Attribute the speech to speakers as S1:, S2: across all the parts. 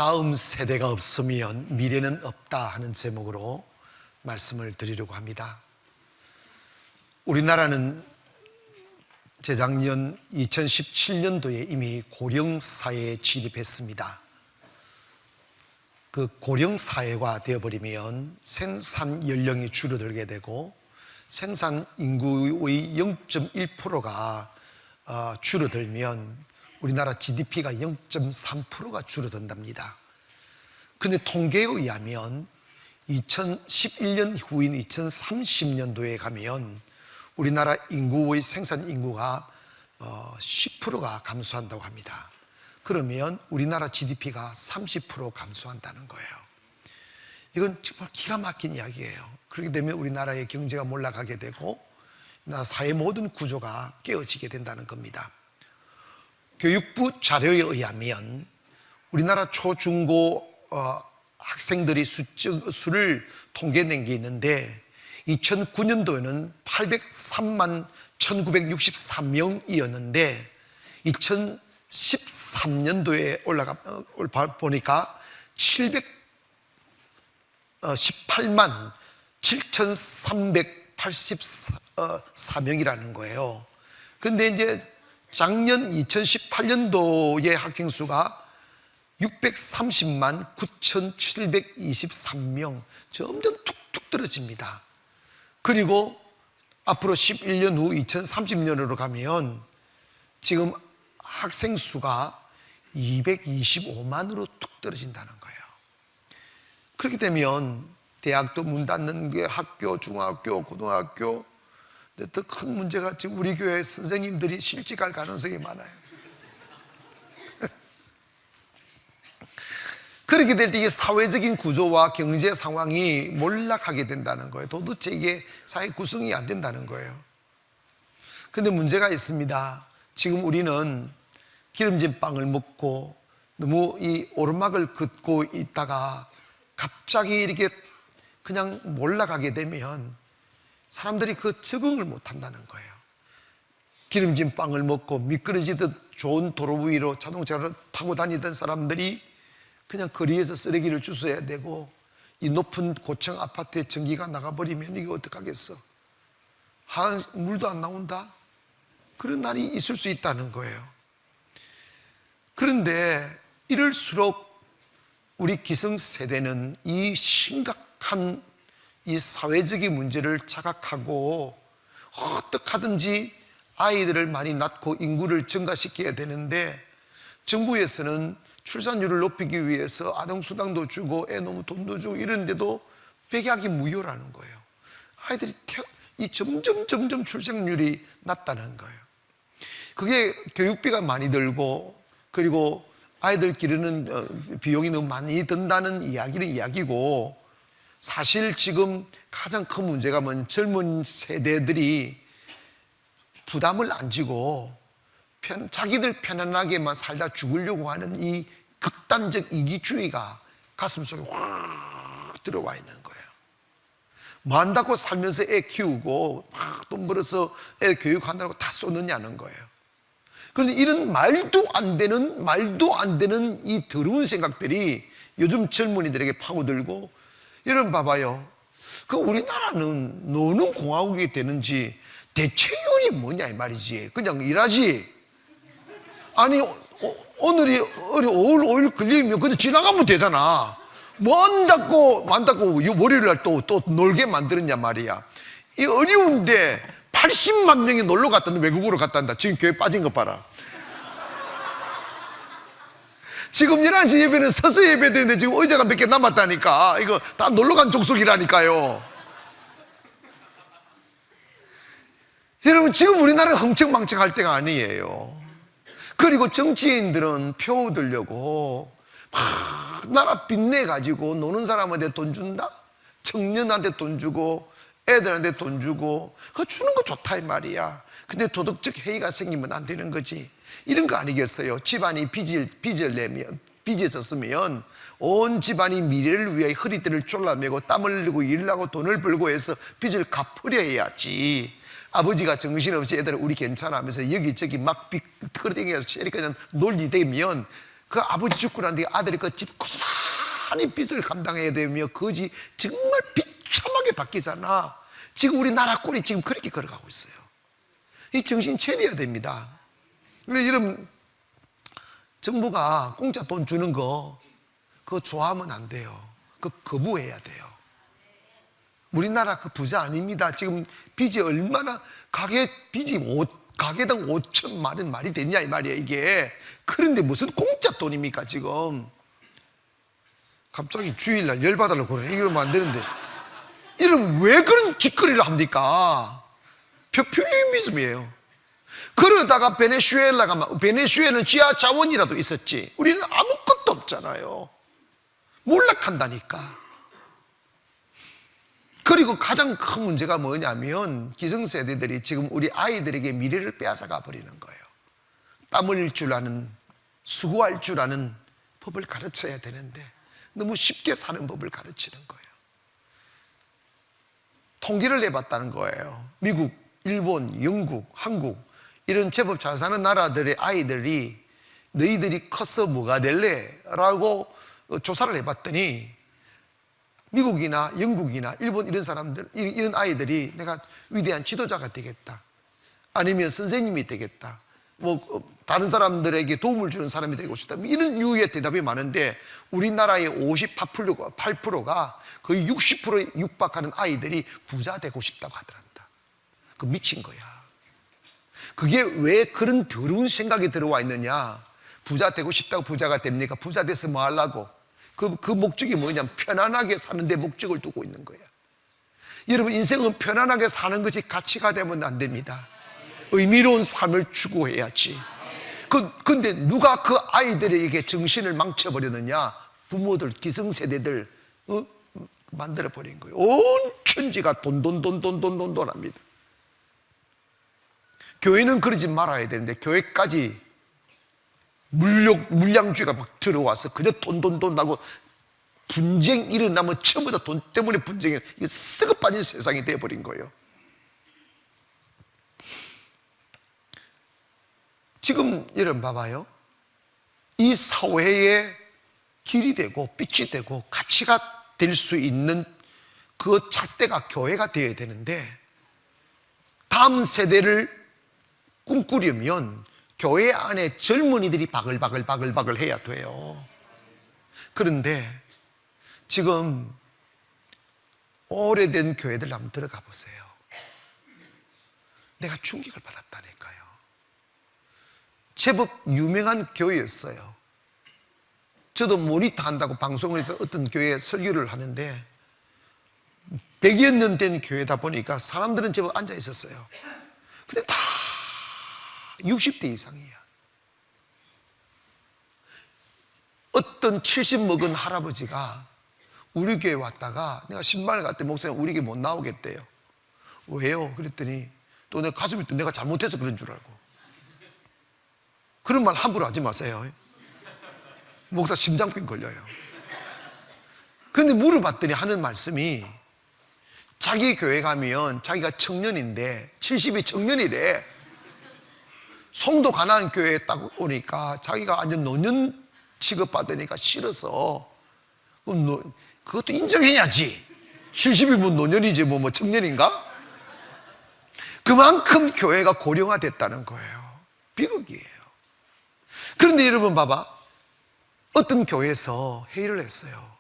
S1: 다음 세대가 없으면 미래는 없다 하는 제목으로 말씀을 드리려고 합니다. 우리나라는 재작년 2017년도에 이미 고령사회에 진입했습니다. 그 고령사회가 되어버리면 생산 연령이 줄어들게 되고 생산 인구의 0.1%가 줄어들면 우리나라 GDP가 0.3%가 줄어든답니다. 그런데 통계에 의하면 2011년 후인 2030년도에 가면 우리나라 인구의 생산 인구가 10%가 감소한다고 합니다. 그러면 우리나라 GDP가 30% 감소한다는 거예요. 이건 정말 기가 막힌 이야기예요. 그렇게 되면 우리나라의 경제가 몰락하게 되고 나라 사회 모든 구조가 깨어지게 된다는 겁니다. 교육부 자료에 의하면 우리나라 초중고 학생들이 수를 통계낸 게 있는데 2009년도에는 803만 1963명이었는데 2013년도에 보니까 718만 7384명이라는 거예요. 그런데 이제 작년 2018년도의 학생 수가 630만 9723명, 점점 툭툭 떨어집니다. 그리고 앞으로 11년 후 2030년으로 가면 지금 학생 수가 225만으로 툭 떨어진다는 거예요. 그렇게 되면 대학도 문 닫는 게 학교, 중학교, 고등학교. 더 큰 문제가 지금 우리 교회 선생님들이 실직할 가능성이 많아요. 그렇게 될 때 이게 사회적인 구조와 경제 상황이 몰락하게 된다는 거예요. 도대체 이게 사회 구성이 안 된다는 거예요. 그런데 문제가 있습니다. 지금 우리는 기름진 빵을 먹고 너무 이 오르막을 긋고 있다가 갑자기 이렇게 그냥 몰락하게 되면 사람들이 그 적응을 못 한다는 거예요. 기름진 빵을 먹고 미끄러지듯 좋은 도로 위로 자동차를 타고 다니던 사람들이 그냥 거리에서 쓰레기를 주워야 되고 이 높은 고층 아파트에 전기가 나가버리면 이게 어떡하겠어? 물도 안 나온다? 그런 날이 있을 수 있다는 거예요. 그런데 이럴수록 우리 기성세대는 이 심각한 이 사회적인 문제를 자각하고 어떻게 하든지 아이들을 많이 낳고 인구를 증가시켜야 되는데 정부에서는 출산율을 높이기 위해서 아동수당도 주고 애 놓으면 돈도 주고 이런데도 백약이 무효라는 거예요. 아이들이 점점 출생률이 낮다는 거예요. 그게 교육비가 많이 들고 그리고 아이들 기르는 비용이 너무 많이 든다는 이야기는 이야기고 사실 지금 가장 큰 문제가 뭐냐면 젊은 세대들이 부담을 안 지고 자기들 편안하게만 살다 죽으려고 하는 이 극단적 이기주의가 가슴속에 확 들어와 있는 거예요. 뭐 한다고 살면서 애 키우고 막 돈 벌어서 애 교육한다고 다 쏟느냐는 거예요. 그런데 이런 말도 안 되는 이 더러운 생각들이 요즘 젊은이들에게 파고들고 여러분 봐봐요. 그 우리나라는 노는 공화국이 되는지 대체율이 뭐냐 이 말이지. 그냥 일하지. 아니 오늘이 5월 5일 걸리면 그냥 지나가면 되잖아. 뭐 안다고 월요일날 또 놀게 만들었냐 말이야. 이 어려운데 80만 명이 놀러 갔다는데 외국으로 갔단다. 지금 교회 빠진 거 봐라. 지금 11시 예배는 서서 예배되는데 지금 의자가 몇 개 남았다니까. 이거 다 놀러간 족속이라니까요. 여러분 지금 우리나라 흥청망청할 때가 아니에요. 그리고 정치인들은 표 얻으려고 막 나라 빚내가지고 노는 사람한테 돈 준다? 청년한테 돈 주고 애들한테 돈 주고 그거 주는 거 좋다 이 말이야. 근데 도덕적 해이가 생기면 안 되는 거지. 이런 거 아니겠어요? 집안이 빚졌으면 온 집안이 미래를 위해 허리띠를 졸라매고 땀을 흘리고 일을 하고 돈을 벌고 해서 빚을 갚으려 해야지. 아버지가 정신없이 애들 우리 괜찮아 하면서 여기저기 막 빚 끌어당겨서 그냥 논리되면 그 아버지 죽고 난 뒤에 아들이 그 집 고스란히 빚을 감당해야 되며 거지 정말 비참하게 바뀌잖아. 지금 우리 나라 꼴이 지금 그렇게 걸어가고 있어요. 이 정신 차려야 됩니다. 그래서 여러분, 정부가 공짜 돈 주는 거 그거 좋아하면 안 돼요. 그거 거부해야 돼요. 우리나라 그 부자 아닙니다. 지금 빚이 얼마나, 가게당 5천만 원 말이 됐냐 이 말이야 이게. 그런데 무슨 공짜 돈입니까 지금. 갑자기 주일날 열받으려고 그래. 이러면 안 되는데, 이러면 왜 그런 짓거리를 합니까? 포퓰리즘이에요. 그러다가 베네수엘라 가면, 베네수엘은 지하 자원이라도 있었지, 우리는 아무것도 없잖아요. 몰락한다니까. 그리고 가장 큰 문제가 뭐냐면 기성세대들이 지금 우리 아이들에게 미래를 빼앗아가 버리는 거예요. 땀 흘릴 줄 아는, 수고할 줄 아는 법을 가르쳐야 되는데 너무 쉽게 사는 법을 가르치는 거예요. 통계를 내봤다는 거예요. 미국, 일본, 영국, 한국 이런 제법 잘 사는 나라들의 아이들이 너희들이 커서 뭐가 될래? 라고 조사를 해봤더니 미국이나 영국이나 일본 이런 사람들, 이런 아이들이 내가 위대한 지도자가 되겠다, 아니면 선생님이 되겠다, 뭐 다른 사람들에게 도움을 주는 사람이 되고 싶다, 이런 유의 대답이 많은데 우리나라의 58%가 거의 60%에 육박하는 아이들이 부자 되고 싶다고 하더란다. 그 미친 거야. 그게 왜 그런 더러운 생각이 들어와 있느냐. 부자 되고 싶다고 부자가 됩니까? 부자 돼서 뭐 하려고? 그 목적이 뭐냐면 편안하게 사는 데 목적을 두고 있는 거야. 여러분, 인생은 편안하게 사는 것이 가치가 되면 안 됩니다. 의미로운 삶을 추구해야지. 근데 누가 그 아이들에게 정신을 망쳐버렸느냐? 부모들, 기성세대들 만들어버린 거예요. 온 천지가 돈 합니다. 교회는 그러지 말아야 되는데 교회까지 물량주의가 막 들어와서 그저 돈 하고 분쟁 일어나면 전부 다 돈 때문에 분쟁이, 이게 썩어 빠진 세상이 되어버린 거예요. 지금 여러분 봐봐요. 이 사회의 길이 되고 빛이 되고 가치가 될 수 있는 그 잣대가 교회가 되어야 되는데, 다음 세대를 꿈꾸려면 교회 안에 젊은이들이 바글바글 해야 돼요. 그런데 지금 오래된 교회들 한번 들어가 보세요. 내가 충격을 받았다니까요. 제법 유명한 교회였어요. 저도 모니터 한다고 방송을 해서 어떤 교회에 설교를 하는데 100여 년 된 교회다 보니까 사람들은 제법 앉아 있었어요. 근데 다 60대 이상이야. 어떤 70 먹은 할아버지가 우리 교회 왔다가 내가 신발을 갔더니 목사님 우리 교회 못 나오겠대요. 왜요? 그랬더니 또 내 가슴이 또 내가 잘못해서 그런 줄 알고. 그런 말 함부로 하지 마세요. 목사 심장병 걸려요. 그런데 물어봤더니 하는 말씀이, 자기 교회 가면 자기가 청년인데 70이 청년이래. 송도 가난한 교회에 딱 오니까 자기가 완전 노년 취급받으니까 싫어서, 그것도 인정해야지. 70이면 노년이지 뭐 청년인가? 그만큼 교회가 고령화됐다는 거예요. 비극이에요. 그런데 여러분 봐봐, 어떤 교회에서 회의를 했어요.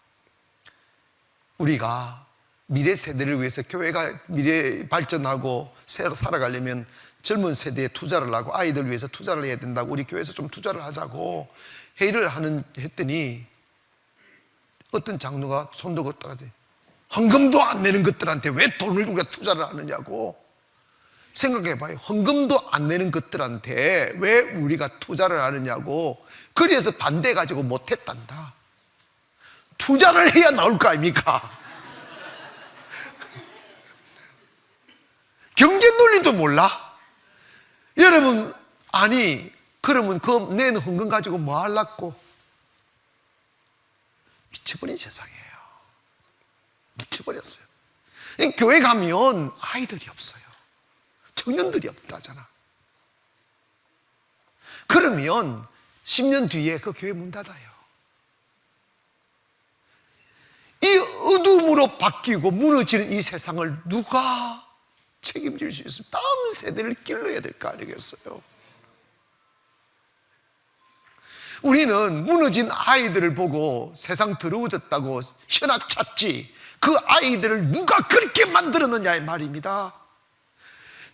S1: 우리가 미래 세대를 위해서 교회가 미래 발전하고 새로 살아가려면 젊은 세대에 투자를 하고 아이들 위해서 투자를 해야 된다고, 우리 교회에서 좀 투자를 하자고 회의를 했더니 어떤 장로가 손도 걷다가 헌금도 안 내는 것들한테 왜 돈을 우리가 투자를 하느냐고. 생각해봐요. 헌금도 안 내는 것들한테 왜 우리가 투자를 하느냐고. 그래서 반대해가지고 못했단다. 투자를 해야 나올 거 아닙니까? 경제 논리도 몰라? 여러분, 아니 그러면 그 낸 헌금 가지고 뭐 하려고? 미쳐버린 세상이에요. 미쳐버렸어요. 교회 가면 아이들이 없어요. 청년들이 없다잖아. 그러면 10년 뒤에 그 교회 문 닫아요. 이 어둠으로 바뀌고 무너지는 이 세상을 누가 책임질 수 있습니까? 다음 세대를 길러야 될 거 아니겠어요? 우리는 무너진 아이들을 보고 세상 더러워졌다고 현아찼지, 그 아이들을 누가 그렇게 만들었느냐의 말입니다.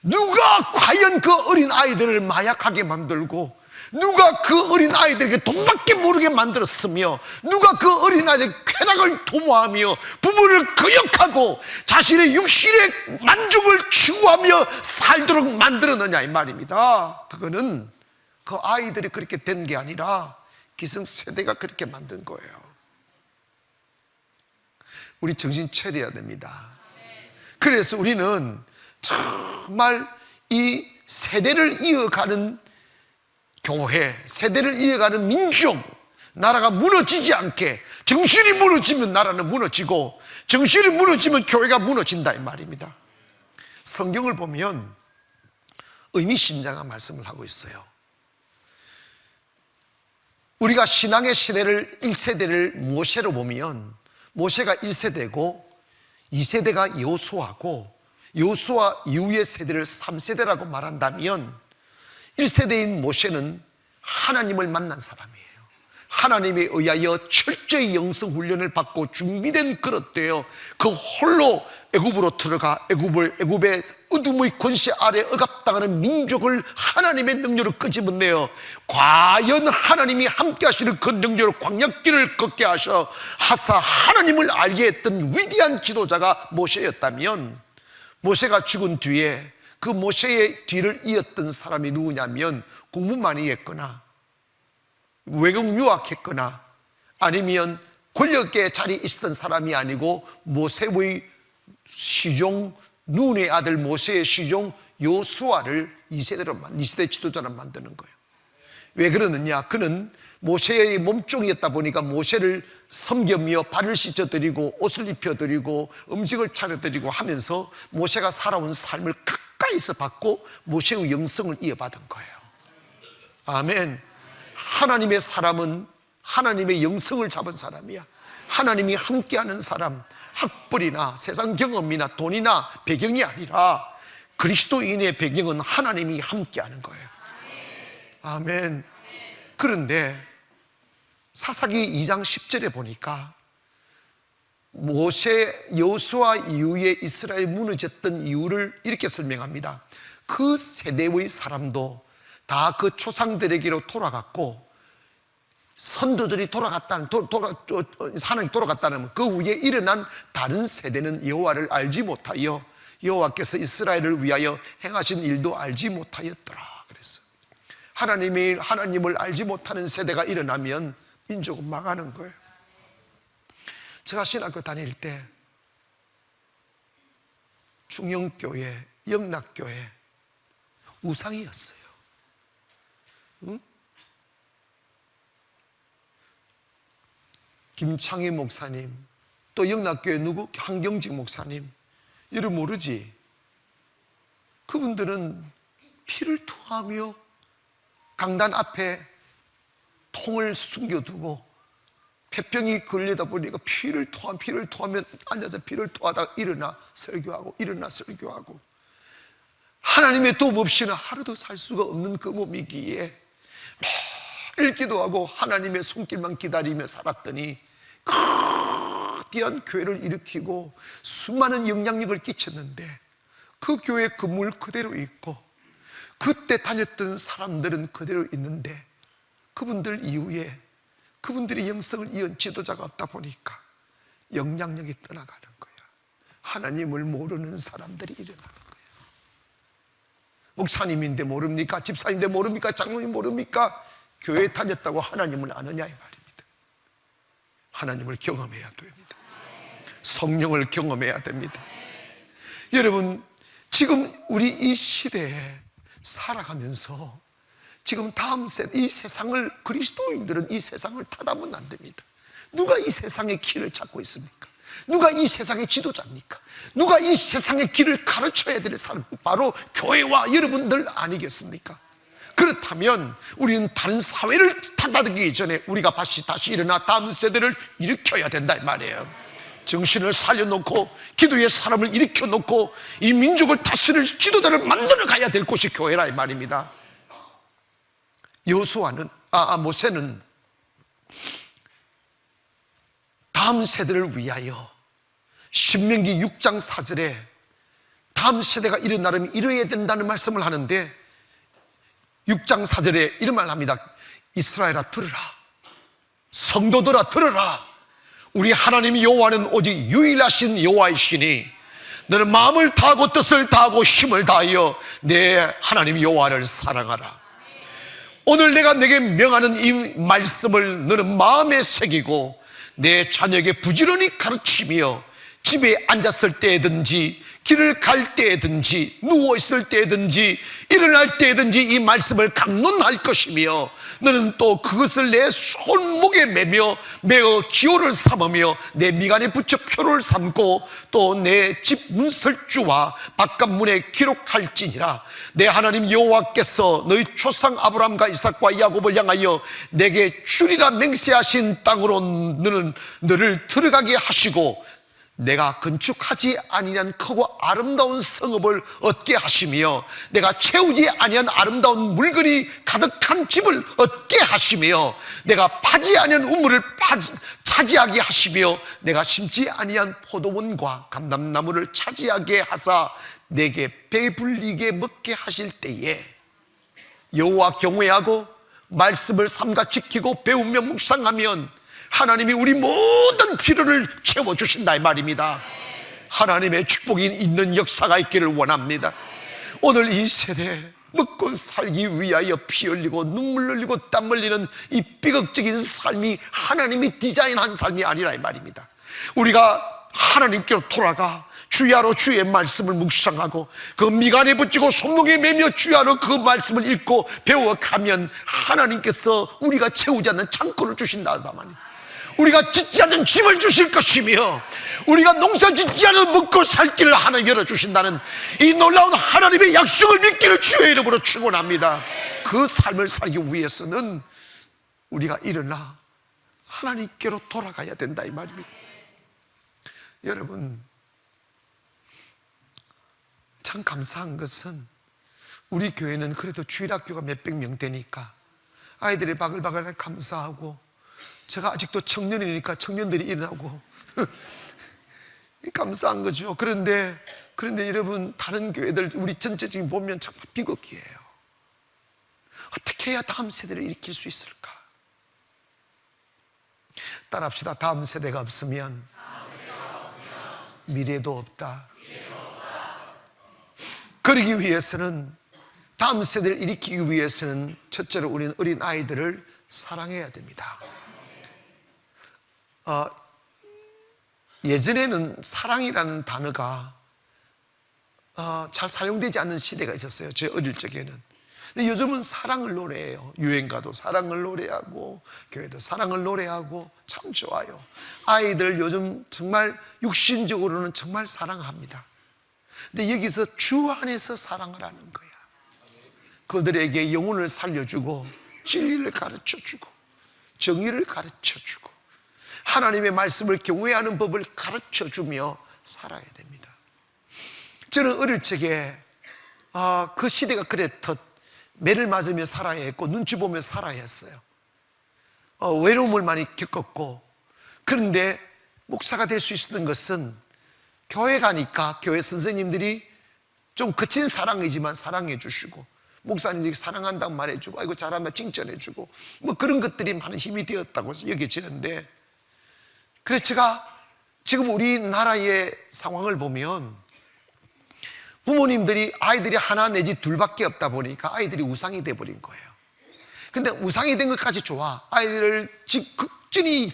S1: 누가 과연 그 어린 아이들을 마약하게 만들고, 누가 그 어린 아이들에게 돈밖에 모르게 만들었으며, 누가 그 어린 아이들의 쾌락을 도모하며 부모를 거역하고 자신의 육신의 만족을 추구하며 살도록 만들었느냐 이 말입니다. 그거는 그 아이들이 그렇게 된 게 아니라 기성세대가 그렇게 만든 거예요. 우리 정신 차려야 됩니다. 그래서 우리는 정말 이 세대를 이어가는 교회, 세대를 이어가는 민족, 나라가 무너지지 않게, 정신이 무너지면 나라는 무너지고 정신이 무너지면 교회가 무너진다 이 말입니다. 성경을 보면 의미심장한 말씀을 하고 있어요. 우리가 신앙의 시대를 1세대를 모세로 보면 모세가 1세대고 2세대가 여호수아고, 여호수아 이후의 세대를 3세대라고 말한다면 1세대인 모세는 하나님을 만난 사람이에요. 하나님에 의하여 철저히 영성훈련을 받고 준비된 그릇 되어 그 홀로 애굽으로 들어가 애굽의 어둠의 권세 아래 억압당하는 민족을 하나님의 능력으로 끄집어내어 과연 하나님이 함께 하시는 그 능력으로 광야길을 걷게 하셔 하사 하나님을 알게 했던 위대한 지도자가 모세였다면, 모세가 죽은 뒤에 그 모세의 뒤를 이었던 사람이 누구냐면 공부 많이 했거나 외국 유학했거나 아니면 권력의 자리에 있었던 사람이 아니고 모세의 시종, 눈의 아들 모세의 시종 여호수아를 2세대 지도자로 만드는 거예요. 왜 그러느냐? 그는 모세의 몸종이었다 보니까 모세를 섬기며 발을 씻어드리고 옷을 입혀드리고 음식을 차려드리고 하면서 모세가 살아온 삶을 가까이서 받고 모세의 영성을 이어받은 거예요. 아멘. 하나님의 사람은 하나님의 영성을 잡은 사람이야. 하나님이 함께하는 사람, 학벌이나 세상 경험이나 돈이나 배경이 아니라 그리스도인의 배경은 하나님이 함께하는 거예요. 아멘. 그런데 사사기 2장 10절에 보니까 모세 여호수아 이후에 이스라엘 무너졌던 이유를 이렇게 설명합니다. 그 세대의 사람도 다 그 조상들에게로 돌아갔고, 선두들이 하나님 돌아갔다는 그 후에 일어난 다른 세대는 여호와를 알지 못하여 여호와께서 이스라엘을 위하여 행하신 일도 알지 못하였더라. 그랬어. 하나님을 알지 못하는 세대가 일어나면 민족은 망하는 거예요. 제가 신학교 다닐 때 중영교회, 영락교회 우상이었어요. 응? 김창희 목사님, 또 영락교회 누구? 한경직 목사님, 이를 모르지? 그분들은 피를 토하며 강단 앞에 통을 숨겨두고 폐병이 걸리다 보니까 피를 토하면 앉아서 피를 토하다가 일어나 설교하고 하나님의 도움 없이는 하루도 살 수가 없는 그 몸이기에 매일 기도하고 하나님의 손길만 기다리며 살았더니 거대한 교회를 일으키고 수많은 영향력을 끼쳤는데 그 교회 건물 그대로 있고 그때 다녔던 사람들은 그대로 있는데 그분들 이후에 그분들이 영성을 이은 지도자가 없다 보니까 영향력이 떠나가는 거야. 하나님을 모르는 사람들이 일어나는 거야. 목사님인데 모릅니까? 집사님인데 모릅니까? 장로님 모릅니까? 교회에 다녔다고 하나님을 아느냐 이 말입니다. 하나님을 경험해야 됩니다. 성령을 경험해야 됩니다. 여러분, 지금 우리 이 시대에 살아가면서 지금 다음 세대, 이 세상을, 그리스도인들은 이 세상을 타다보면 안 됩니다. 누가 이 세상의 길을 찾고 있습니까? 누가 이 세상의 지도자입니까? 누가 이 세상의 길을 가르쳐야 될 사람? 바로 교회와 여러분들 아니겠습니까? 그렇다면 우리는 다른 사회를 타다듬기 전에 우리가 다시 일어나 다음 세대를 일으켜야 된다 이 말이에요. 정신을 살려놓고 기도의 사람을 일으켜놓고 이 민족을 다스릴 지도자를 만들어 가야 될 곳이 교회라 이 말입니다. 모세는 다음 세대를 위하여 신명기 6장 4절에 다음 세대가 일어나려면 이뤄야 된다는 말씀을 하는데 6장 4절에 이런 말을 합니다. 이스라엘아 들으라, 성도들아 들으라. 우리 하나님 여호와는 오직 유일하신 여호와이시니 너는 마음을 다하고 뜻을 다하고 힘을 다하여 내 하나님 여호와를 사랑하라. 오늘 내가 내게 명하는 이 말씀을 너는 마음에 새기고 내 자녀에게 부지런히 가르치며 집에 앉았을 때든지 길을 갈 때든지 누워있을 때든지 일어날 때든지 이 말씀을 강론할 것이며 너는 또 그것을 내 손목에 매어 기호를 삼으며 내 미간에 붙여 표를 삼고 또 내 집 문설주와 바깥문에 기록할지니라. 내 하나님 여호와께서 너희 조상 아브라함과 이삭과 야곱을 향하여 내게 주리라 맹세하신 땅으로 너를 들어가게 하시고 내가 건축하지 아니한 크고 아름다운 성읍을 얻게 하시며 내가 채우지 아니한 아름다운 물건이 가득한 집을 얻게 하시며 내가 파지 아니한 우물을 차지하게 하시며 내가 심지 아니한 포도원과 감람나무를 차지하게 하사 내게 배불리게 먹게 하실 때에 여호와 경외하고 말씀을 삼가 지키고 배우며 묵상하면 하나님이 우리 모든 필요를 채워주신다 이 말입니다. 하나님의 축복이 있는 역사가 있기를 원합니다. 오늘 이 세대 먹고 살기 위하여 피 흘리고 눈물 흘리고 땀 흘리는 이 비극적인 삶이 하나님이 디자인한 삶이 아니라 이 말입니다. 우리가 하나님께로 돌아가 주야로 주의 말씀을 묵상하고 그 미간에 붙이고 손목에 매며 주야로 그 말씀을 읽고 배워가면 하나님께서 우리가 채우지 않는 창고를 주신다 말입니다. 우리가 짓지 않는 집을 주실 것이며 우리가 농사 짓지 않은 먹고 살 길을 하나님 열어주신다는 이 놀라운 하나님의 약속을 믿기를 주의 이름으로 축원합니다. 그 삶을 살기 위해서는 우리가 일어나 하나님께로 돌아가야 된다 이 말입니다. 여러분, 참 감사한 것은 우리 교회는 그래도 주일학교가 몇백 명 되니까 아이들이 바글바글 감사하고 제가 아직도 청년이니까 청년들이 일어나고 감사한 거죠. 그런데 여러분, 다른 교회들 우리 전체적인 보면 정말 비극이에요. 어떻게 해야 다음 세대를 일으킬 수 있을까? 따라합시다. 다음 세대가 없으면 미래도 없다. 그러기 위해서는, 다음 세대를 일으키기 위해서는 첫째로 우리는 어린 아이들을 사랑해야 됩니다. 예전에는 사랑이라는 단어가 잘 사용되지 않는 시대가 있었어요. 제 어릴 적에는. 근데 요즘은 사랑을 노래해요. 유행가도 사랑을 노래하고 교회도 사랑을 노래하고 참 좋아요. 아이들 요즘 정말 육신적으로는 정말 사랑합니다. 근데 여기서 주 안에서 사랑을 하는 거야. 그들에게 영혼을 살려주고 진리를 가르쳐주고 정의를 가르쳐주고 하나님의 말씀을 경외하는 법을 가르쳐주며 살아야 됩니다. 저는 어릴 적에 그 시대가 그랬듯 매를 맞으며 살아야 했고 눈치 보며 살아야 했어요. 외로움을 많이 겪었고, 그런데 목사가 될 수 있었던 것은 교회 가니까 교회 선생님들이 좀 거친 사랑이지만 사랑해 주시고, 목사님들이 사랑한다고 말해주고, 아이고 잘한다 칭찬해주고, 뭐 그런 것들이 많은 힘이 되었다고 여겨지는데, 그래서 제가 지금 우리나라의 상황을 보면 부모님들이 아이들이 하나 내지 둘밖에 없다 보니까 아이들이 우상이 돼버린 거예요. 근데 우상이 된 것까지 좋아. 아이들을 극진히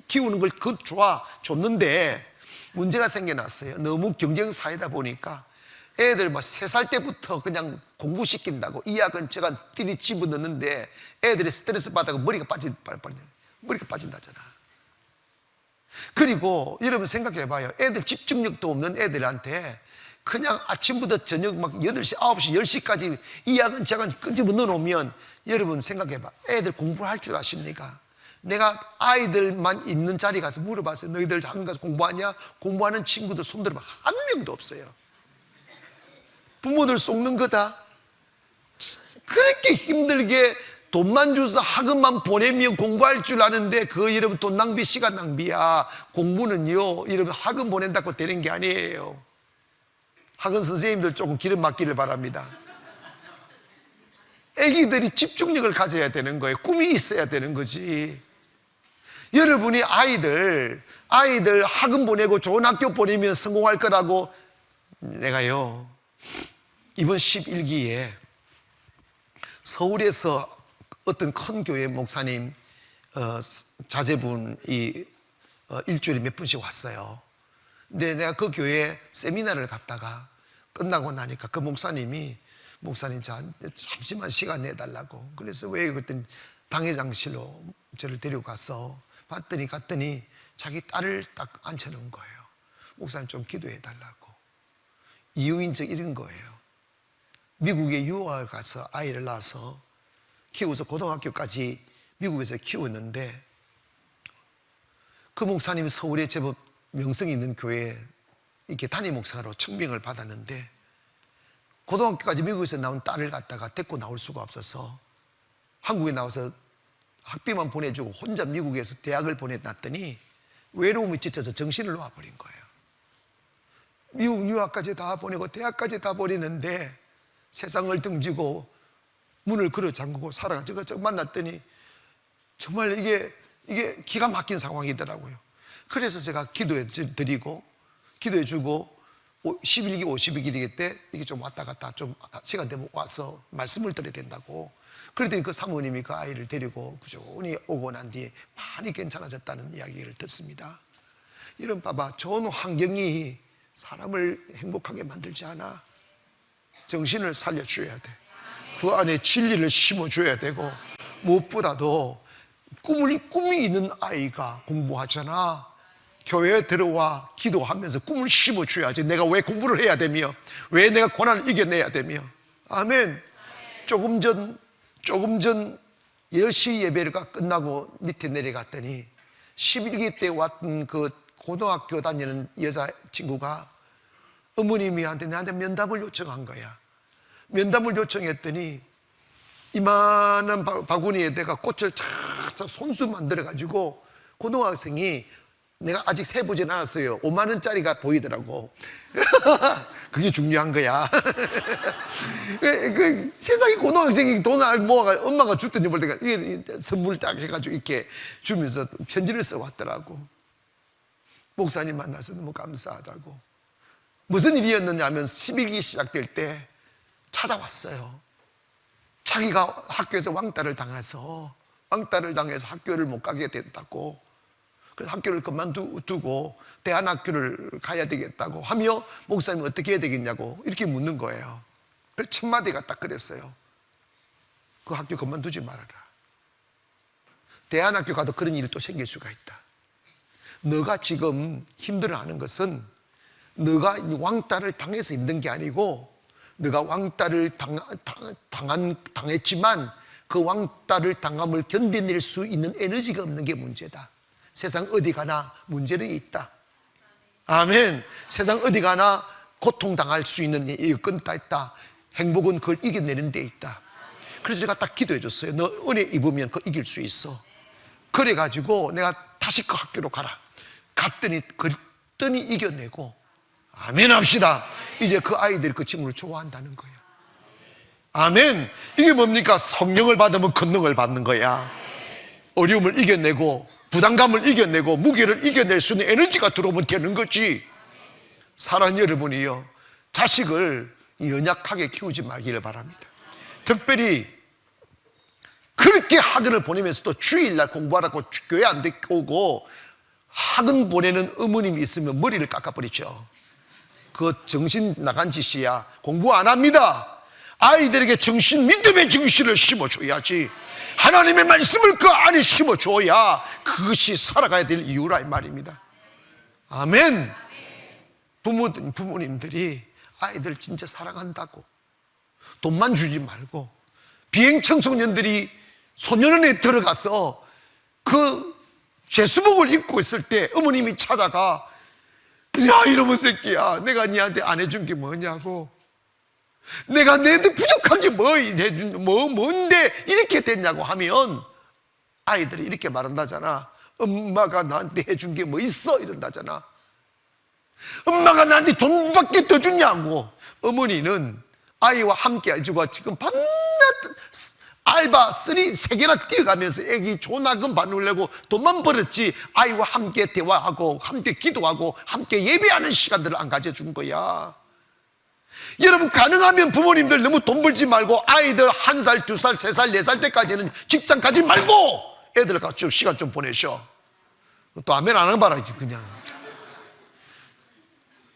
S1: 키우는 걸 그 좋아 줬는데 문제가 생겨났어요. 너무 경쟁사회다 보니까 애들 막 3살 때부터 그냥 공부시킨다고 이 학은 제가 띠리 집어넣는데 애들이 스트레스 받아서 머리가 빠진다잖아. 그리고 여러분 생각해 봐요. 애들 집중력도 없는 애들한테 그냥 아침부터 저녁 막 8시, 9시, 10시까지 이 야근 저건 끈집어 넣어놓으면 여러분 생각해봐. 애들 공부를 할 줄 아십니까? 내가 아이들만 있는 자리 가서 물어봤어요. 너희들 학원 가서 공부하냐? 공부하는 친구들 손들어봐. 한 명도 없어요. 부모들 속는 거다. 그렇게 힘들게 돈만 줘서 학원만 보내면 공부할 줄 아는데 그 여러분 돈 낭비, 시간 낭비야. 공부는요 여러분 학원 보낸다고 되는 게 아니에요. 학원 선생님들 조금 기름 막기를 바랍니다. 애기들이 집중력을 가져야 되는 거예요. 꿈이 있어야 되는 거지. 여러분이 아이들 학원 보내고 좋은 학교 보내면 성공할 거라고. 내가요 이번 11기에 서울에서 어떤 큰 교회 목사님 자제분이 일주일에 몇 분씩 왔어요. 근데 내가 그 교회에 세미나를 갔다가 끝나고 나니까 그 목사님 잠시만 시간 내달라고. 그래서 왜 그랬더니 당회장실로 저를 데려가서 갔더니 자기 딸을 딱 앉혀놓은 거예요. 목사님 좀 기도해 달라고. 이유인 적 이런 거예요. 미국에 유학을 가서 아이를 낳아서 키워서 고등학교까지 미국에서 키웠는데 그 목사님이 서울에 제법 명성이 있는 교회에 이렇게 담임 목사로 청빙을 받았는데 고등학교까지 미국에서 나온 딸을 갖다가 데리고 나올 수가 없어서 한국에 나와서 학비만 보내주고 혼자 미국에서 대학을 보내놨더니 외로움이 지쳐서 정신을 놓아버린 거예요. 미국 유학까지 다 보내고 대학까지 다 보내는데 세상을 등지고 문을 걸어 잠그고 살아가 저 만났더니 정말 이게 기가 막힌 상황이더라고요. 그래서 제가 기도해 드리고 기도해 주고 11기 52기 때 이게 좀 왔다 갔다 좀 시간 되면 와서 말씀을 드려야 된다고. 그랬더니 그 사모님이 그 아이를 데리고 꾸준히 오고 난 뒤에 많이 괜찮아졌다는 이야기를 듣습니다. 이런 봐봐, 좋은 환경이 사람을 행복하게 만들지 않아. 정신을 살려줘야 돼. 그 안에 진리를 심어줘야 되고, 무엇보다도 꿈이 있는 아이가 공부하잖아. 교회에 들어와 기도하면서 꿈을 심어줘야지. 내가 왜 공부를 해야 되며, 왜 내가 고난을 이겨내야 되며. 아멘. 조금 전 10시 예배가 끝나고 밑에 내려갔더니 11기 때 왔던 그 고등학교 다니는 여자친구가 어머님한테 나한테 면담을 요청한 거야. 면담을 요청했더니 이만한 바구니에다가 꽃을 착착 손수 만들어가지고 고등학생이, 내가 아직 세보진 않았어요, 5만 원짜리가 보이더라고. 그게 중요한 거야. 그 세상에 고등학생이 돈을 모아가 엄마가 줬더니 볼 때가 이게 선물을 딱 해가지고 이렇게 주면서 편지를 써왔더라고. 목사님 만나서 너무 감사하다고. 무슨 일이었느냐 하면 11기 시작될 때 찾아왔어요. 자기가 학교에서 왕따를 당해서 학교를 못 가게 됐다고. 그래서 학교를 그만두고 대안학교를 가야 되겠다고 하며 목사님 어떻게 해야 되겠냐고 이렇게 묻는 거예요. 그래서 첫 마디가 딱 그랬어요. 그 학교 그만두지 말아라. 대안학교 가도 그런 일이 또 생길 수가 있다. 너가 지금 힘들어하는 것은 너가 왕따를 당해서 힘든 게 아니고, 너가 왕따를 당했지만 그 왕따를 당함을 견뎌낼 수 있는 에너지가 없는 게 문제다. 세상 어디 가나 문제는 있다. 아멘. 세상 어디 가나 고통당할 수 있는 여건 다 있다. 행복은 그걸 이겨내는 데 있다. 그래서 제가 딱 기도해 줬어요. 너 은혜 입으면 그거 이길 수 있어. 그래가지고 내가 다시 그 학교로 가라. 갔더니 이겨내고. 아멘 합시다. 이제 그 아이들이 그 친구를 좋아한다는 거예요. 아멘. 이게 뭡니까? 성령을 받으면 권능을 받는 거야. 어려움을 이겨내고 부담감을 이겨내고 무게를 이겨낼 수 있는 에너지가 들어오면 되는 거지. 사랑하는 여러분이요, 자식을 연약하게 키우지 말기를 바랍니다. 특별히 그렇게 학원을 보내면서도 주일날 공부하라고 교회 안 데리고 오고 학원 보내는 어머님이 있으면 머리를 깎아버리죠. 그거 정신 나간 짓이야. 공부 안 합니다. 아이들에게 믿음의 정신을 심어줘야지. 하나님의 말씀을 그 안에 심어줘야 그것이 살아가야 될 이유라 이 말입니다. 아멘. 부모님들이 아이들 진짜 사랑한다고, 돈만 주지 말고, 비행 청소년들이 소년원에 들어가서 그 제수복을 입고 있을 때 어머님이 찾아가, 야 이놈의 새끼야, 내가 니한테 안 해준 게 뭐냐고, 내가 내한테 부족한 게 뭔데 이렇게 됐냐고 하면 아이들이 이렇게 말한다잖아. 엄마가 나한테 해준 게 뭐 있어? 이런다잖아. 엄마가 나한테 돈밖에 더 주냐고. 어머니는 아이와 함께 해주고 지금 밤낮 알바 3개나 뛰어가면서 애기 조나금 받으려고 돈만 벌었지, 아이와 함께 대화하고 함께 기도하고 함께 예배하는 시간들을 안 가져준 거야. 여러분, 가능하면 부모님들 너무 돈 벌지 말고 아이들 1살, 2살, 3살, 4살 때까지는 직장 가지 말고 애들과 좀 시간 좀 보내셔. 또 아멘 안 하는 바라 그냥.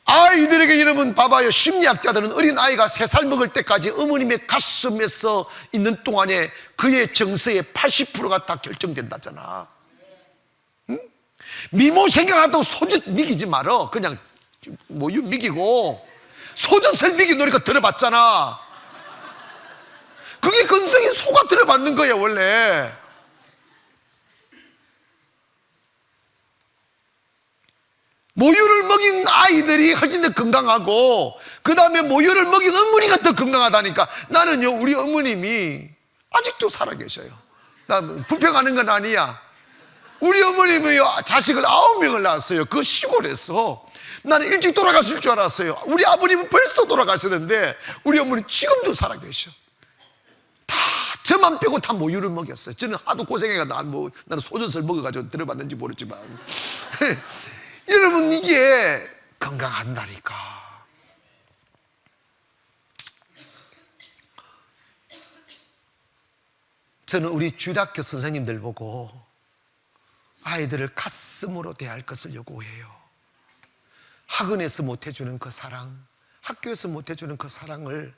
S1: 아이들에게 여러분 봐봐요. 심리학자들은 어린아이가 3살 먹을 때까지 어머님의 가슴에서 있는 동안에 그의 정서의 80%가 다 결정된다잖아. 응? 미모 생각하다고 소젖 미기지 말어. 그냥 모유 미기고 소젖을 미기노니까 들어봤잖아. 그게 근성이 속아 들어받는 거야 원래. 모유를 먹인 아이들이 훨씬 더 건강하고, 그 다음에 모유를 먹인 어머니가 더 건강하다니까. 나는요 우리 어머님이 아직도 살아계셔요. 나 불평하는 건 아니야. 우리 어머님이요 자식을 9명을 낳았어요. 그 시골에서. 나는 일찍 돌아가실 줄 알았어요. 우리 아버님은 벌써 돌아가셨는데 우리 어머니 지금도 살아계셔. 다 저만 빼고 다 모유를 먹였어요. 저는 하도 고생해가 나는 소젖을 먹어가지고 들어봤는지 모르지만 여러분, 이게 건강한다니까. 저는 우리 주일학교 선생님들 보고 아이들을 가슴으로 대할 것을 요구해요. 학원에서 못해주는 그 사랑, 학교에서 못해주는 그 사랑을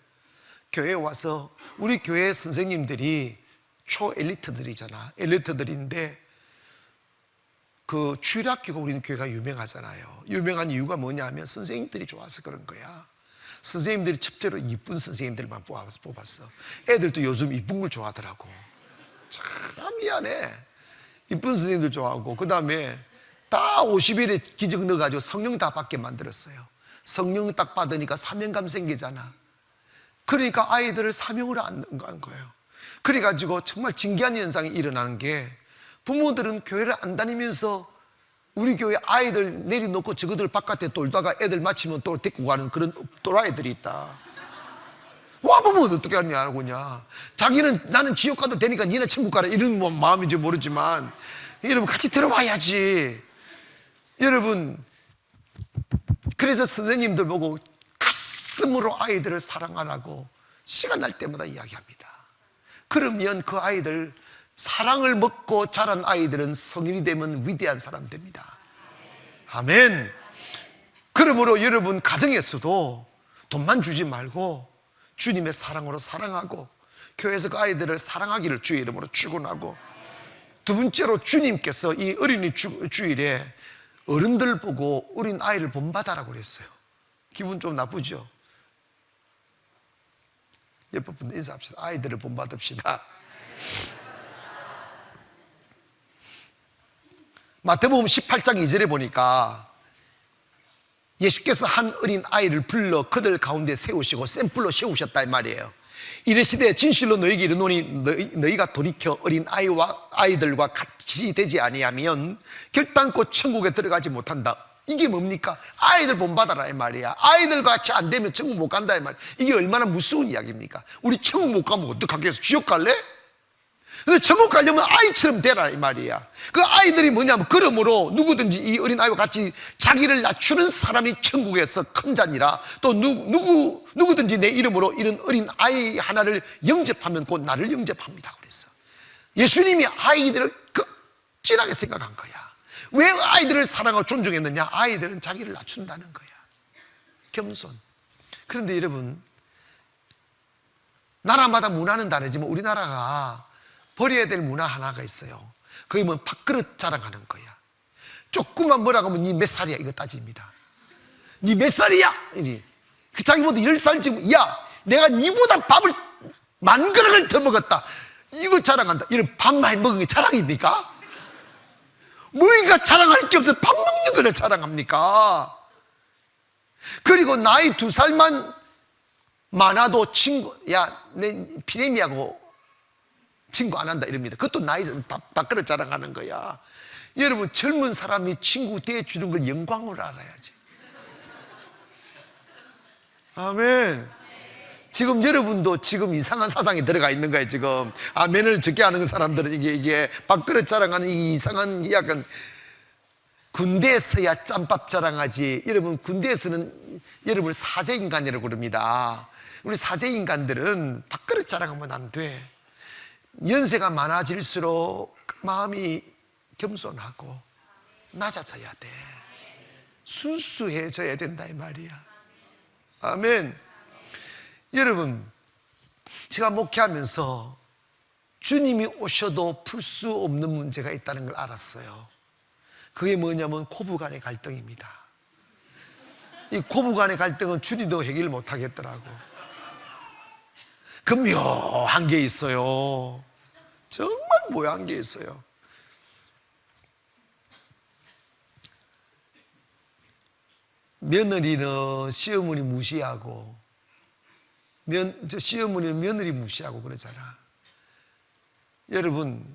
S1: 교회에 와서, 우리 교회 선생님들이 초엘리트들이잖아. 엘리트들인데 그 주일학교가 우리는 교회가 유명하잖아요. 유명한 이유가 뭐냐 하면 선생님들이 좋아서 그런 거야. 선생님들이 첫째로 이쁜 선생님들만 뽑았어. 애들도 요즘 이쁜 걸 좋아하더라고. 참 미안해. 이쁜 선생님들 좋아하고, 그 다음에 다 50일에 기적 넣어가지고 성령 다 받게 만들었어요. 성령 딱 받으니까 사명감 생기잖아. 그러니까 아이들을 사명으로 안 간 거예요. 그래가지고 정말 신기한 현상이 일어나는 게, 부모들은 교회를 안 다니면서 우리 교회 아이들 내려놓고 저거들 바깥에 돌다가 애들 마치면 또 데리고 가는 그런 또라이들이 있다. 와, 보면 어떻게 하냐고. 자기는 나는 지옥 가도 되니까 니네 천국 가라 이런 마음인지 모르지만, 여러분 같이 들어와야지. 여러분, 그래서 선생님들 보고 가슴으로 아이들을 사랑하라고 시간 날 때마다 이야기합니다. 그러면 그 아이들, 사랑을 먹고 자란 아이들은 성인이 되면 위대한 사람 됩니다. 아멘. 그러므로 여러분, 가정에서도 돈만 주지 말고 주님의 사랑으로 사랑하고, 교회에서 그 아이들을 사랑하기를 주의 이름으로 축원하고, 두 번째로 주님께서 이 어린이 주일에 어른들 보고 어린 아이를 본받아라고 그랬어요. 기분 좀 나쁘죠? 옆에 분들 인사합시다. 아이들을 본받읍시다. 마태복음 18장 2절에 보니까 예수께서 한 어린 아이를 불러 그들 가운데 세우시고 샘플로 세우셨다 이 말이에요. 이르시되 진실로 너희에게 이르노니 너희가 돌이켜 어린 아이들과 같이 되지 아니하면 결단코 천국에 들어가지 못한다. 이게 뭡니까? 아이들 본받아라 이 말이야. 아이들과 같이 안 되면 천국 못 간다 이 말이야. 이게 얼마나 무서운 이야기입니까? 우리 천국 못 가면 어떡하겠어? 지옥 갈래? 근데 천국 가려면 아이처럼 되라 이 말이야. 그 아이들이 뭐냐면, 그러므로 누구든지 이 어린아이와 같이 자기를 낮추는 사람이 천국에서 큰 자니라. 또 누구든지 내 이름으로 이런 어린 아이 하나를 영접하면 곧 나를 영접합니다 그랬어. 예수님이 아이들을 극진하게 생각한 거야. 왜 아이들을 사랑하고 존중했느냐? 아이들은 자기를 낮춘다는 거야. 겸손. 그런데 여러분, 나라마다 문화는 다르지만 우리나라가 버려야 될 문화 하나가 있어요. 그게 뭐 밥그릇 자랑하는 거야. 조금만 뭐라고 하면 니 몇 살이야 이거 따집니다. 니 몇 살이야? 그 자기보다 10살 지금, 야, 내가 니보다 밥을 10,000그릇을 더 먹었다, 이거 자랑한다. 이런 밥 많이 먹은 게 자랑입니까? 뭐가 자랑할 게 없어 밥 먹는 걸 자랑합니까? 그리고 나이 2살만 많아도 친구, 야, 내 피레미하고 친구 안 한다 이럽니다. 그것도 나이 밥그릇 자랑하는 거야. 여러분, 젊은 사람이 친구 대해주는 걸 영광으로 알아야지. 아멘. 지금 여러분도 지금 이상한 사상이 들어가 있는 거예요. 지금 아멘을 적게 하는 사람들은 이게 밥그릇 자랑하는 이 이상한 약간, 군대에서야 짬밥 자랑하지. 여러분, 군대에서는 여러분 사제인간이라고 그럽니다. 우리 사제인간들은 밥그릇 자랑하면 안 돼. 연세가 많아질수록 마음이 겸손하고 낮아져야 돼. 순수해져야 된다 이 말이야. 아멘. 여러분, 제가 목회하면서 주님이 오셔도 풀 수 없는 문제가 있다는 걸 알았어요. 그게 뭐냐면 고부간의 갈등입니다. 이 고부간의 갈등은 주님도 해결 못 하겠더라고. 그 묘한 게 있어요. 정말 묘한 게 있어요. 며느리는 시어머니 무시하고, 시어머니는 며느리 무시하고 그러잖아. 여러분,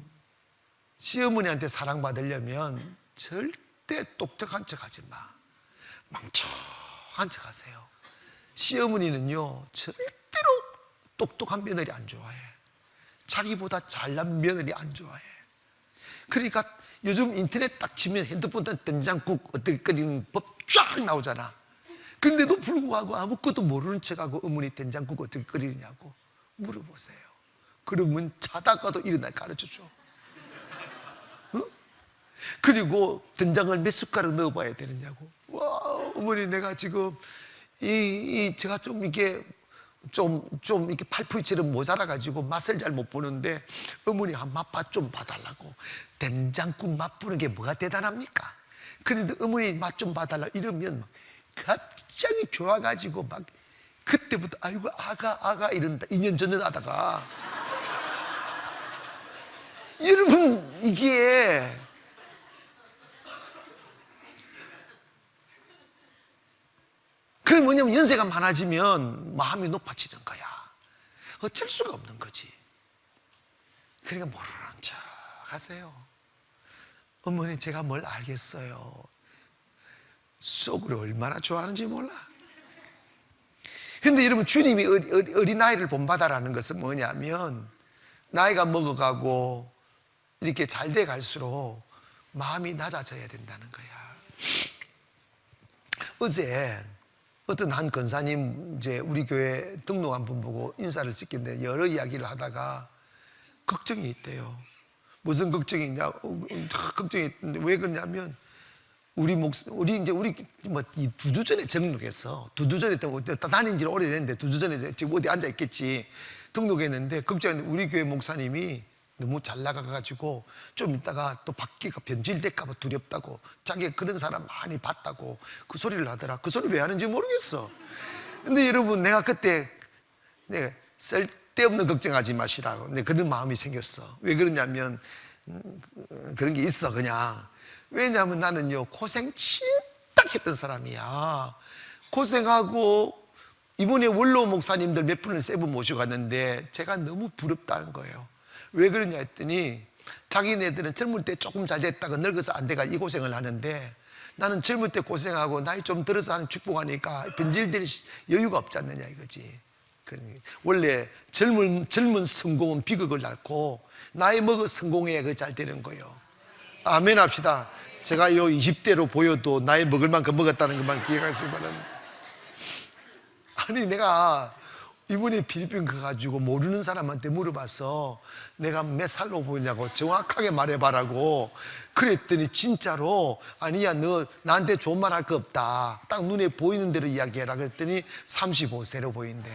S1: 시어머니한테 사랑받으려면 절대 똑똑한 척 하지 마. 멍청한 척 하세요. 시어머니는요, 절대로 똑똑한 며느리 안 좋아해. 자기보다 잘난 며느리 안 좋아해. 그러니까 요즘 인터넷 딱 치면 핸드폰 된장국 어떻게 끓이는 법 쫙 나오잖아. 근데도 불구하고 아무것도 모르는 척하고 어머니 된장국 어떻게 끓이냐고 물어보세요. 그러면 자다가도 일어나 가르쳐줘. 어? 그리고 된장을 몇 숟가락 넣어봐야 되느냐고. 와, 어머니 내가 지금 제가 좀 이렇게 이렇게 팔풀이처럼 모자라가지고 맛을 잘 못 보는데 어머니 한 맛 좀 봐달라고. 된장국 맛보는 게 뭐가 대단합니까? 그런데 어머니 맛 좀 봐달라 이러면 갑자기 좋아가지고 막 그때부터 아이고 아가 이런다. 2년 전에 하다가 여러분, 이게 그게 뭐냐면 연세가 많아지면 마음이 높아지는 거야. 어쩔 수가 없는 거지. 그러니까 모르는 척 하세요. 어머니 제가 뭘 알겠어요. 속으로 얼마나 좋아하는지 몰라. 근데 여러분, 주님이 어린아이를 본받아라는 것은 뭐냐면 나이가 먹어가고 이렇게 잘 돼 갈수록 마음이 낮아져야 된다는 거야. 어제 어떤 한 권사님 이제 우리 교회 등록한 분 보고 인사를 시켰는데 여러 이야기를 하다가 걱정이 있대요. 무슨 걱정이 있냐? 걱정이 있는데 왜 그러냐면 우리 뭐 2주 전에 등록했어. 2주 전에 다닌 지 오래됐는데 2주 전에 지금 어디 앉아 있겠지. 등록했는데 걱정이 우리 교회 목사님이 너무 잘 나가가지고 좀 있다가 또 바뀌가 변질될까봐 두렵다고, 자기가 그런 사람 많이 봤다고 그 소리를 하더라. 그 소리 왜 하는지 모르겠어. 근데 여러분, 내가 그때 쓸데없는 걱정하지 마시라고 그런 마음이 생겼어. 왜 그러냐면 그런 게 있어. 그냥 왜냐하면 나는요 고생 진짜 했던 사람이야. 고생하고 이번에 원로 목사님들 몇 분을 세 분 모시고 갔는데 제가 너무 부럽다는 거예요. 왜 그러냐 했더니 자기네들은 젊을 때 조금 잘 됐다가 늙어서 안 돼가 이 고생을 하는데 나는 젊을 때 고생하고 나이 좀 들어서 하는 축복하니까 변질될 여유가 없지 않느냐 이거지. 원래 젊은 성공은 비극을 낳고 나이 먹어 성공해야 그 잘 되는 거예요. 아멘 합시다. 제가 요 20대로 보여도 나이 먹을 만큼 먹었다는 것만 기억하시기 바랍니다. 아니 내가 이번에 필리핀 가가지고 모르는 사람한테 물어봐서 내가 몇 살로 보이냐고 정확하게 말해봐라고 그랬더니 진짜로 아니야 너 나한테 좋은 말 할 거 없다. 딱 눈에 보이는 대로 이야기해라 그랬더니 35세로 보인대.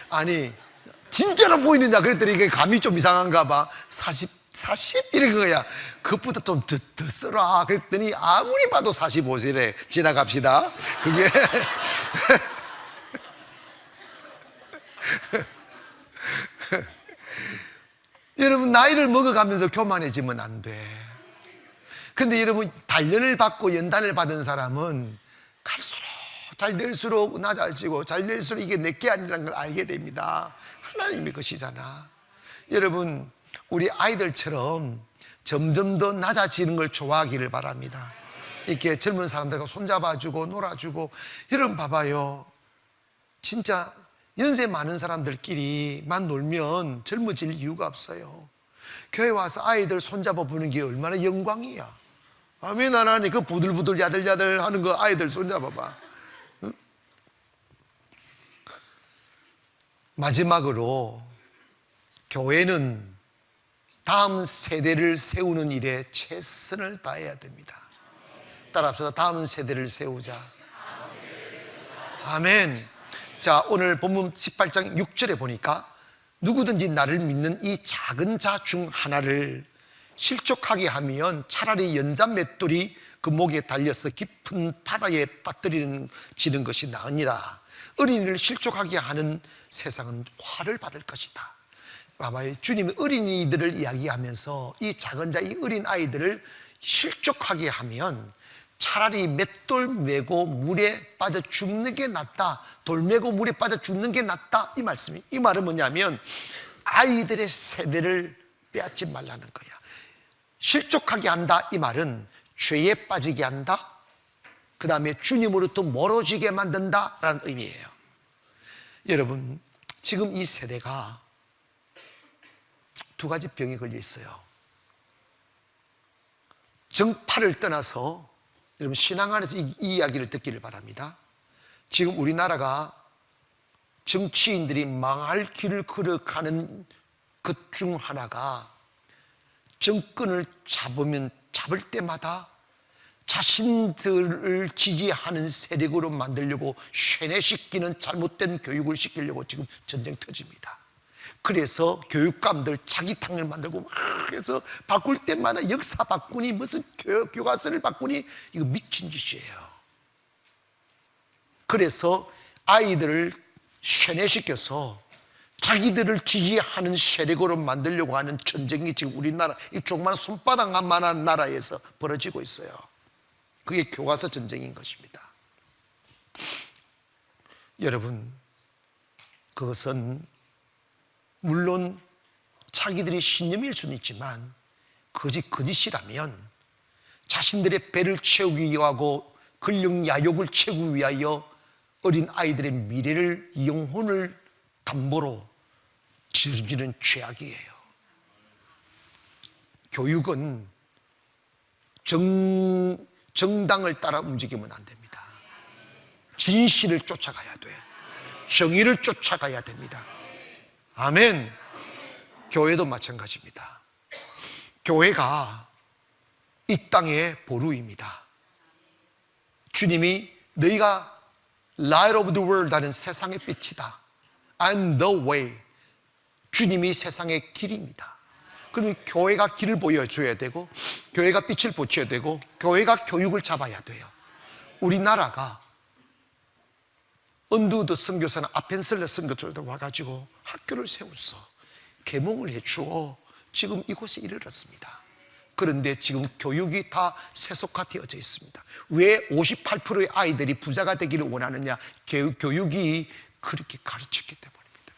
S1: 아니 진짜로 보이느냐 그랬더니 이게 감이 좀 이상한가 봐. 40? 이런 거야. 그것보다 좀 더 써라. 그랬더니 아무리 봐도 45세래. 지나갑시다. 그게. 여러분, 나이를 먹어가면서 교만해지면 안 돼. 근데 여러분, 단련을 받고 연단을 받은 사람은 갈수록 잘 될수록 낮아지고 잘 될수록 이게 내게 아니라는 걸 알게 됩니다. 하나님의 것이잖아. 여러분, 우리 아이들처럼 점점 더 낮아지는 걸 좋아하기를 바랍니다. 이렇게 젊은 사람들과 손잡아주고 놀아주고. 여러분 봐봐요, 진짜 연세 많은 사람들끼리만 놀면 젊어질 이유가 없어요. 교회 와서 아이들 손잡아 보는 게 얼마나 영광이야. 아멘 안 하니? 그 부들부들 야들야들 하는 거 아이들 손잡아 봐. 응? 마지막으로 교회는 다음 세대를 세우는 일에 최선을 다해야 됩니다. 따라합시다. 다음 세대를 세우자. 아멘. 자, 오늘 본문 18장 6절에 보니까 누구든지 나를 믿는 이 작은 자 중 하나를 실족하게 하면 차라리 연잔 맷돌이 그 목에 달려서 깊은 바다에 빠뜨리는 지는 것이 나으니라. 어린이를 실족하게 하는 세상은 화를 받을 것이다. 봐봐요, 주님이 어린이들을 이야기하면서 이 작은 자, 이 어린 아이들을 실족하게 하면 차라리 맷돌 메고 물에 빠져 죽는 게 낫다. 돌 메고 물에 빠져 죽는 게 낫다. 이 말씀이, 이 말은 뭐냐면 아이들의 세대를 빼앗지 말라는 거야. 실족하게 한다, 이 말은 죄에 빠지게 한다, 그 다음에 주님으로부터 멀어지게 만든다 라는 의미예요. 여러분, 지금 이 세대가 두 가지 병이 걸려 있어요. 정파를 떠나서 여러분 신앙 안에서 이 이야기를 듣기를 바랍니다. 지금 우리나라가 정치인들이 망할 길을 걸어가는 것 중 하나가 정권을 잡을 때마다 자신들을 지지하는 세력으로 만들려고 세뇌시키는 잘못된 교육을 시키려고 지금 전쟁 터집니다. 그래서 교육감들 자기 탕을 만들고 막 해서 바꿀 때마다 역사 바꾸니 무슨 교과서를 바꾸니 이거 미친 짓이에요. 그래서 아이들을 세뇌시켜서 자기들을 지지하는 세력으로 만들려고 하는 전쟁이 지금 우리나라 이 조그마한 손바닥만한 나라에서 벌어지고 있어요. 그게 교과서 전쟁인 것입니다. 여러분, 그것은 물론 자기들이 신념일 수는 있지만 거짓이라면 자신들의 배를 채우기 위하고 근력 야욕을 채우기 위하여 어린 아이들의 미래를, 영혼을 담보로 저지른 죄악이에요. 교육은 정당을 따라 움직이면 안 됩니다. 진실을 쫓아가야 돼. 정의를 쫓아가야 됩니다. 아멘. 교회도 마찬가지입니다. 교회가 이 땅의 보루입니다. 주님이 너희가 Light of the world 하는 세상의 빛이다. I'm the way. 주님이 세상의 길입니다. 그러면 교회가 길을 보여줘야 되고, 교회가 빛을 비춰야 되고, 교회가 교육을 잡아야 돼요. 우리나라가 언두드 선교사나 아펜셀러 선교사들 와가지고 학교를 세웠어. 계몽을 해주어 지금 이곳에 이르렀습니다. 그런데 지금 교육이 다 세속화되어져 있습니다. 왜 58%의 아이들이 부자가 되기를 원하느냐? 교육이 그렇게 가르쳤기 때문입니다.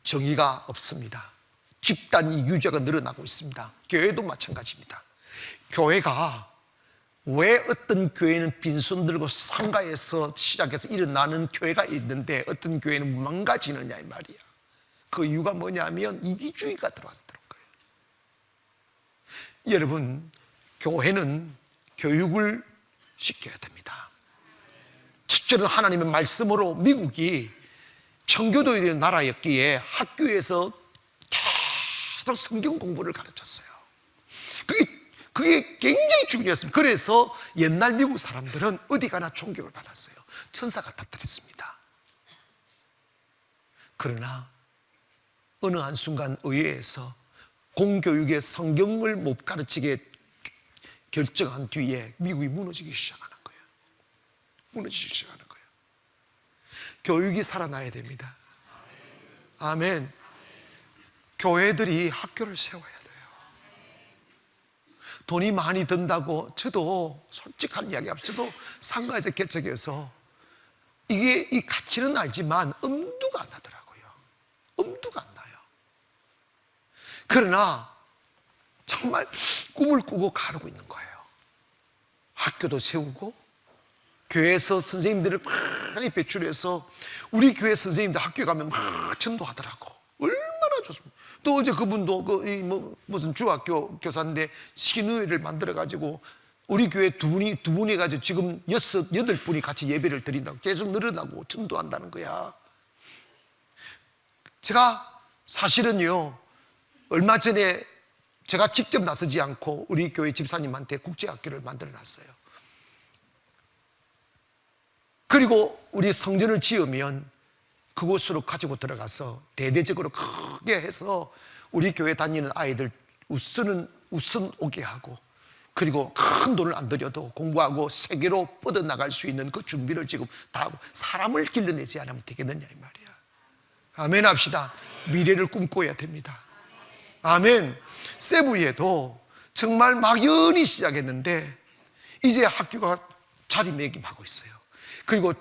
S1: 정의가 없습니다. 집단 이규제가 늘어나고 있습니다. 교회도 마찬가지입니다. 교회가 왜 어떤 교회는 빈손 들고 상가에서 시작해서 일어나는 교회가 있는데 어떤 교회는 망가지느냐 이 말이야. 그 이유가 뭐냐면 이기주의가 들어와서 그런 거예요. 여러분, 교회는 교육을 시켜야 됩니다. 첫째는 하나님의 말씀으로 미국이 청교도의 나라였기에 학교에서 계속 성경 공부를 가르쳤어요. 그게 굉장히 중요했습니다. 그래서 옛날 미국 사람들은 어디 가나 존경을 받았어요. 천사 같았습니다. 그러나 어느 한순간 의회에서 공교육에 성경을 못 가르치게 결정한 뒤에 미국이 무너지기 시작하는 거예요. 무너지기 시작하는 거예요. 교육이 살아나야 됩니다. 아멘. 교회들이 학교를 세워야 돼요. 돈이 많이 든다고, 저도 솔직한 이야기 합쳐도 상가에서 개척해서 이게 이 가치는 알지만 엄두가 안 나더라고요. 엄두가 안 나요. 그러나 정말 꿈을 꾸고 가르고 있는 거예요. 학교도 세우고 교회에서 선생님들을 많이 배출해서 우리 교회 선생님들 학교에 가면 막 전도하더라고. 얼마나 좋습니까? 또 어제 그분도 무슨 중학교 교사인데 신우회를 만들어 가지고 우리 교회 두 분이 가지고 지금 8분이 같이 예배를 드린다고 계속 늘어나고 전도한다는 거야. 제가 사실은요, 얼마 전에 제가 직접 나서지 않고 우리 교회 집사님한테 국제학교를 만들어 놨어요. 그리고 우리 성전을 지으면 그곳으로 가지고 들어가서 대대적으로 크게 해서 우리 교회 다니는 아이들 우선 오게 하고, 그리고 큰 돈을 안 들여도 공부하고 세계로 뻗어나갈 수 있는 그 준비를 지금 다 하고, 사람을 길러내지 않으면 되겠느냐 이 말이야. 아멘 합시다. 미래를 꿈꿔야 됩니다. 아멘. 세부에도 정말 막연히 시작했는데 이제 학교가 자리매김하고 있어요. 그리고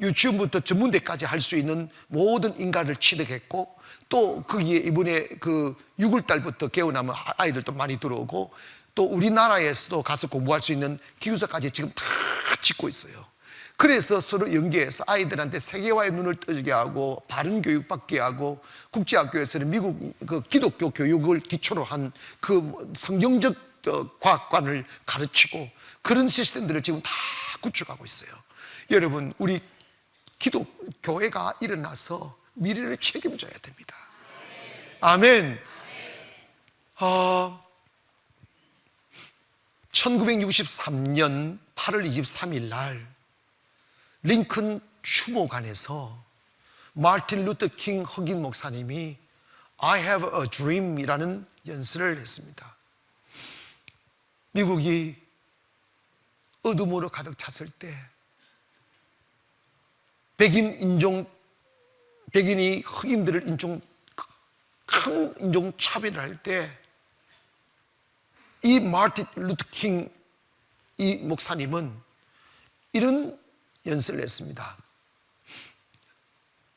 S1: 유치원부터 전문대까지 할 수 있는 모든 인가를 취득했고, 또 거기에 이번에 6월달부터 개원하면 아이들도 많이 들어오고, 또 우리나라에서도 가서 공부할 수 있는 기숙사까지 지금 다 짓고 있어요. 그래서 서로 연계해서 아이들한테 세계화의 눈을 뜨게 하고 바른 교육 받게 하고, 국제학교에서는 미국 기독교 교육을 기초로 한 성경적 과학관을 가르치고, 그런 시스템들을 지금 다 구축하고 있어요. 여러분, 우리 교회가 일어나서 미래를 책임져야 됩니다. 아멘. 1963년 8월 23일 날 링컨 추모관에서 마틴 루터 킹 흑인 목사님이 I have a dream 이라는 연설을 했습니다. 미국이 어둠으로 가득 찼을 때, 백인이 흑인들을 큰 인종 차별을 할 때, 이 마틴 루터 킹 이 목사님은 이런 연설을 했습니다.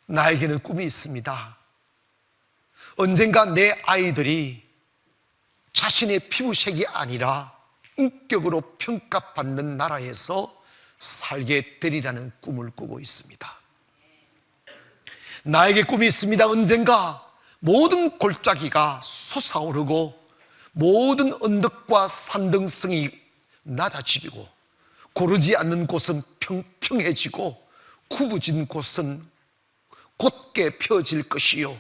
S1: 나에게는 꿈이 있습니다. 언젠가 내 아이들이 자신의 피부색이 아니라 인격으로 평가받는 나라에서 살게 되리라는 꿈을 꾸고 있습니다. 나에게 꿈이 있습니다. 언젠가 모든 골짜기가 솟아오르고 모든 언덕과 산등성이 낮아지고 고르지 않는 곳은 평평해지고 굽어진 곳은 곧게 펴질 것이요,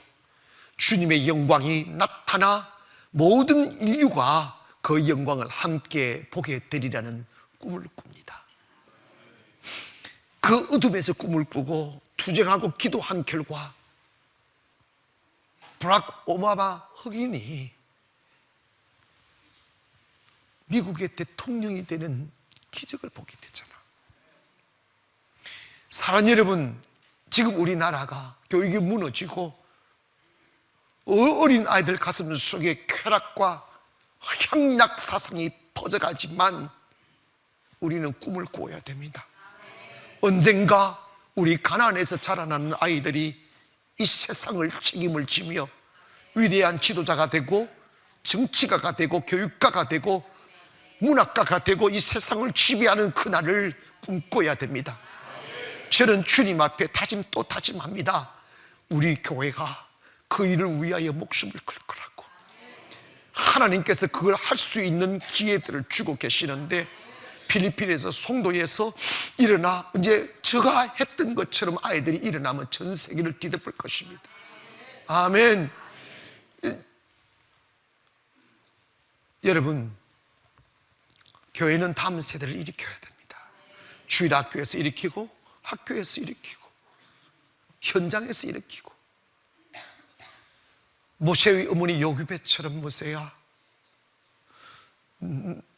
S1: 주님의 영광이 나타나 모든 인류가 그 영광을 함께 보게 되리라는 꿈을 꿉니다. 그 어둠에서 꿈을 꾸고 투쟁하고 기도한 결과 브락 오바마 흑인이 미국의 대통령이 되는 기적을 보게 되잖아. 사랑하는 여러분, 지금 우리나라가 교육이 무너지고 어린 아이들 가슴 속에 쾌락과 향락 사상이 퍼져가지만 우리는 꿈을 꾸어야 됩니다. 언젠가 우리 가나안에서 자라나는 아이들이 이 세상을 책임을 지며 위대한 지도자가 되고 정치가가 되고 교육가가 되고 문학가가 되고 이 세상을 지배하는 그날을 꿈꿔야 됩니다. 저는 주님 앞에 다짐 또 다짐합니다. 우리 교회가 그 일을 위하여 목숨을 걸 거라고. 하나님께서 그걸 할 수 있는 기회들을 주고 계시는데, 필리핀에서 송도에서 일어나 이제 제가 했던 것처럼 아이들이 일어나면 전 세계를 뒤덮을 것입니다. 아멘. 여러분, 교회는 다음 세대를 일으켜야 됩니다. 주일학교에서 일으키고 학교에서 일으키고 현장에서 일으키고, 모세의 어머니 요기벳처럼 모세야,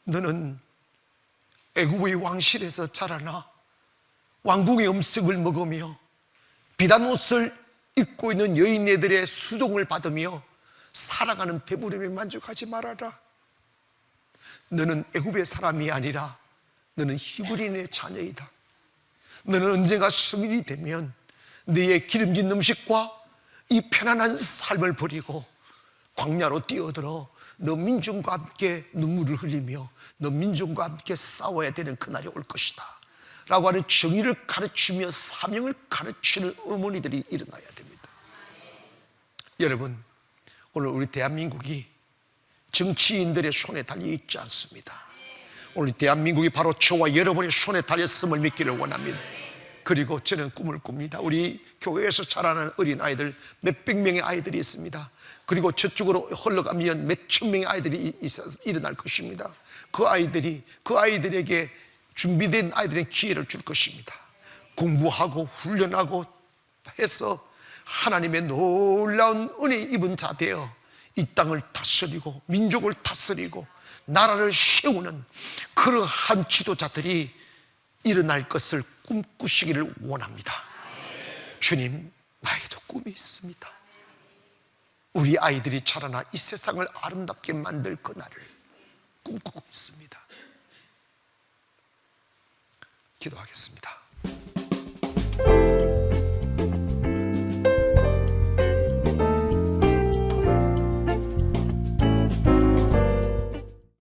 S1: 너는 애굽의 왕실에서 자라나 왕궁의 음식을 먹으며 비단 옷을 입고 있는 여인네들의 수종을 받으며 살아가는 배부름에 만족하지 말아라. 너는 애굽의 사람이 아니라 너는 히브리인의 자녀이다. 너는 언젠가 성인이 되면 너의 기름진 음식과 이 편안한 삶을 버리고 광야로 뛰어들어 너 민중과 함께 눈물을 흘리며 너 민중과 함께 싸워야 되는 그날이 올 것이다 라고 하는 정의를 가르치며 사명을 가르치는 어머니들이 일어나야 됩니다. 여러분, 오늘 우리 대한민국이 정치인들의 손에 달려 있지 않습니다. 오늘 대한민국이 바로 저와 여러분의 손에 달렸음을 믿기를 원합니다. 그리고 저는 꿈을 꿉니다. 우리 교회에서 자라는 어린아이들 몇백 명의 아이들이 있습니다. 그리고 저쪽으로 흘러가면 몇천 명의 아이들이 일어날 것입니다. 그 아이들에게 준비된 아이들의 기회를 줄 것입니다. 공부하고 훈련하고 해서 하나님의 놀라운 은혜 입은 자 되어 이 땅을 다스리고 민족을 다스리고 나라를 세우는 그러한 지도자들이 일어날 것을 꿈꾸시기를 원합니다. 주님, 나에게도 꿈이 있습니다. 우리 아이들이 자라나 이 세상을 아름답게 만들 그날을 꿈꾸고 있습니다. 기도하겠습니다.